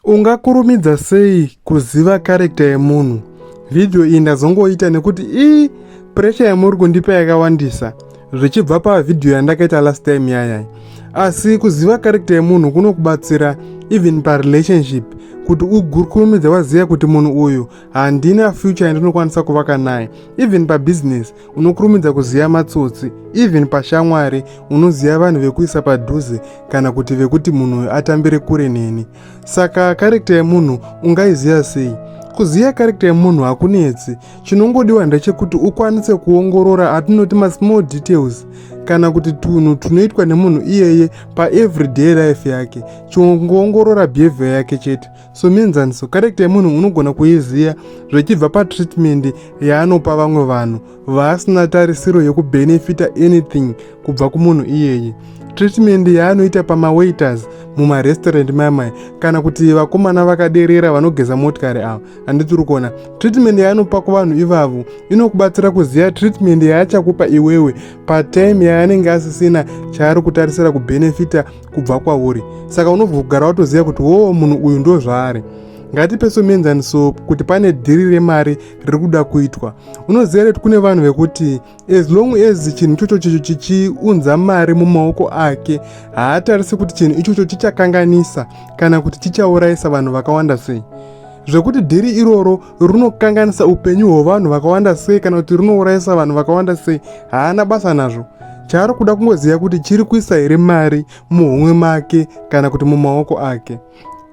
Ungakurumidza sei kuziva karekta yemunhu? Video iyi ndazongoita nekuti pressure yamuri kundipa yakawandisa zvichibva pavidhio yandakaita last time yayai. Asi kuziva karekta yemunhu kunokubatsira even parelationship, kuti ukurumidza waziva kuti munhu uyu handina future yandinokwanisa kuvaka naye. Even pabusiness unokurumidza kuziva matsotsi. Even pashamwari unoziva vanhu vekuisa padhuze kana kuti vekuti munhu uyu atambire kure neni. Saka karekta yemunhu ungaiziva sei? Kuziva karekta yemunhu hakunetsi. Chinongodiwa ndechekuti ukwanise kuongorora atinoti small details kana kuti tunhu tunoitwa nemunhu iyeye paeveryday life yake, chiongoongorora behavior yake chete. So menzaniso karekta yemunhu unogona kuiziva zvichibva patreatment yaanopa vamwe vanhu vaasina tarisiro yekubenefita anything kubva kumunhu iyeye. Treatment yaanoita pamawaiters mumarestaurant mamai, kana kuti vakomana vakaderera vanogeza motikari ava, handitiri kuona. Treatment yaanopa kuvanhu ivavo inokubatsira kuziva treatment yaachakupa iwewe patime yaanenge asisina chaari kutarisira kubenefita kubva kwauri. Saka unobvogara watoziva kuti munhu uyu ndo zvaari. Ngatipeso menzaniso kuti pane dhiri remari riri kuda kuitwa. Unoziva kuti kune vanhu vekuti as long as chinhu ichocho chichiunza mari mumaoko ake, haatarisi kuti chinhu ichocho chichakanganisa kana kuti chichaurayisa vanhu vakawanda sei. Zvekuti dhiri iroro rinokanganisa upenyu hwavanhu vakawanda sei kana kuti rinourayisa vanhu vakawanda sei, haana basa nazvo. Chaari kuda kungoziva kuti chiri kuisa here mari muhomwe make kana kuti mumaoko ake.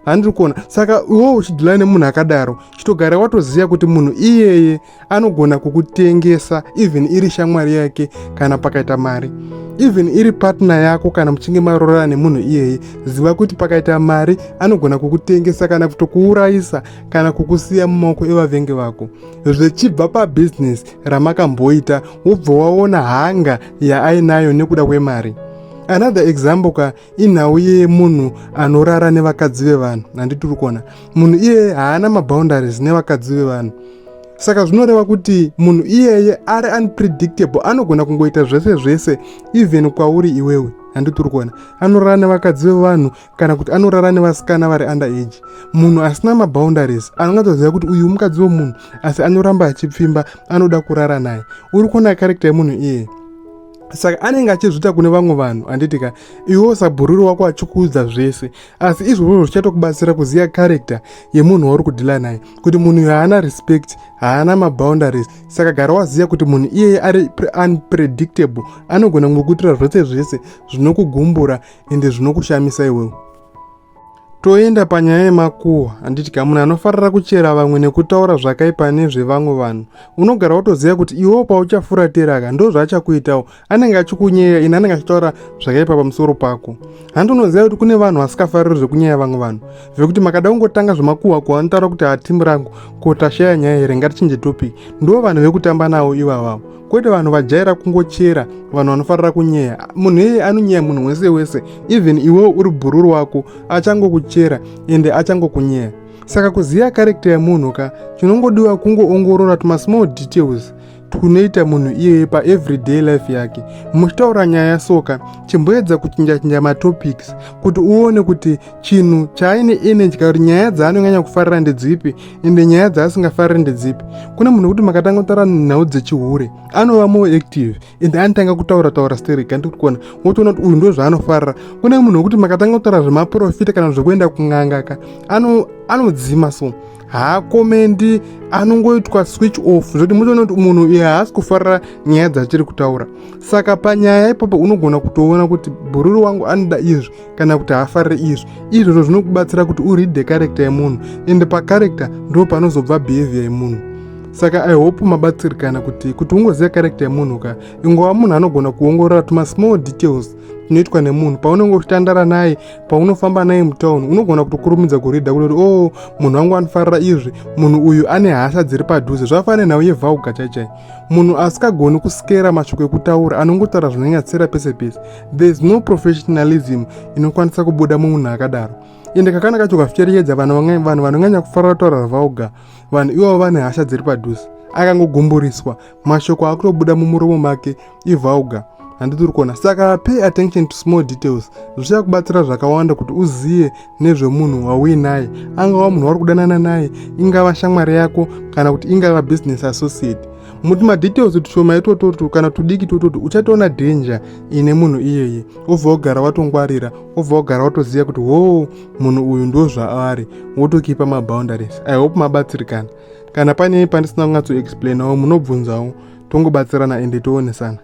Handiri kuona. Saka iwo uchidhila nemunhu akadaro, chitogara watoziva kuti munhu iyeye anogona kukutengesa even iri shamwari yake kana pakaita mari. Even iri partner yako kana muchinge marorana nemunhu iyeye, ziva kuti pakaita mari anogona kukutengesa kana kutokuurayisa kana kukusiya mumaoko evavenge vako. Zvichibva pabusiness ramakamboita wobva waona hanga yaainayo nekuda kwemari. Another example inhau yemunhu anorara nevakadzi vevanhu. Handitiri kuona. Munhu iyeye haana maboundaries nevakadzi vevanhu. Saka zvinoreva kuti munhu iyeye ari unpredictable, anogona kungoita zvese zvese even kwauri iwewe. Handitiri kuona. Anorara nevakadzi vevanhu kana kuti anorara nevasikana vari under age. Munhu asina maboundaries anongatoziva kuti uyu mukadzi wemunhu asi anoramba achipfimba, anoda kurara naye. Uri kuona karekta yemunhu iyeye. Saka anenge achizvita kune vamwe vanhu, handitika iwo sabhururu wako achikuudza zvese, asi izvozvo zvichatokubatsira kuziva karekta yemunhu wauri kudhila naye, kuti munhu haana respect, haana maboundaries. Saka gara waziva kuti munhu iyeye ari unpredictable, anogona kungokutira zvose zvese zvinokugumbura ende zvinokushamisa iwewe. Toenda panyaya yemakuhwa, handitika munhu anofarira kuchera vamwe nekutaura zvakaipa nezvevamwe vanhu. Unogara watoziva kuti iwo pauchafuratira ndo zvaachakuitawo, anenge achikunyeya ine anenge achitaura zvakaipa pamusoro pako. Handonoziva kuti kune vanhu vasikafariri zvekunyeya vamwe vanhu, vekuti makada kungotanga zvemakuhwa anotaura kuti timu rangu kotashaya nyaya here, ngatichinje topic. Ndo vanhu vekutamba navo ivavavo. Kwete vanhu vajaira kungochera, vanhu vanofarira kunyeya. Munhu iyeye anonyeya munhu wese wese, even iwewe uri bhururu wako achangokuchera ende achangokunyeya. Saka kuziva karekta yemunhu chinongodiwa kungoongorora small details tunoita munhu iyeye paeveryday life yake. Muchitaura nyaya yasoka, chimboedza kuchinja matopics kuti uone kuti chinhu chaaine energy kuti nyaya dzaanonyanya kufarira ndedzipi ende nyaya dzaasingafariri ndedzipi. Kune munhu kuti makatanga kutaura nhau dzechihure anova more active ende anotanga kutaura stereo, handiri kuona, wotoona kuti uyu ndo zvaanofarira. Kune munhu wekuti makatanga kutaura zvemaprofita kana zvekuenda kung'anga anodzima, so haakomendi, anongoitwa switch off, zvoti mutoona kuti munhu uyu haasi kufarira nyaya dzatiri kutaura. Saka panyaya ipopo unogona kutoona kuti bhururu wangu anoda izvi kana kuti haafariri izvi. Izvozvo zvinokubatsira kuti uridhe karekta yemunhu, ende pakarekta ndo panozobva behavior yemunhu. Saka I hope mabatsirikana kuti ungoziva karekta yemunhu ingova munhu anogona kuongorora small details tunoitwa nemunhu paunenge uchitandara naye, paunofamba naye mutauni. Unogona kutokurumidza kuridha kuti munhu wangu anofarira izvi, munhu uyu ane hasha dziri padhuze. Zvafana nhau yevhauga chaichai. Munhu asikagoni kusikera mashoko ekutaura, anongotaura zvinonyatsira pese pese. There is no professionalism inokwanisa kubuda mumunhu akadaro. Ende kakana kacho kaficheredza vanhu vanonyanya kufarira kutaura vhauga, vanhu ivo vane hasha dziri padhuze. Akangogumburiswa, mashoko akutobuda mumuromo make ivhauga. handiti uri kuona. Saka pay attention to small details, zvichakubatsira zvakawanda kuti uziye nezvemunhu wauinaye, angava munhu wari kudanana naye, ingava shamwari yako kana kuti ingava business associate. Muti madetails tushoma itototu kana tudiki tototu uchatoona danger ine munhu iyeye, obva wagara watongwarira, obva wagara watoziya kuti munhu uyu ndo zvaari, wotokipa maboundaries. I hope mabatsirikana. Kana pane pandisina kunyatso explainawo munobvunzawo, tongobatsirana ende toonesana.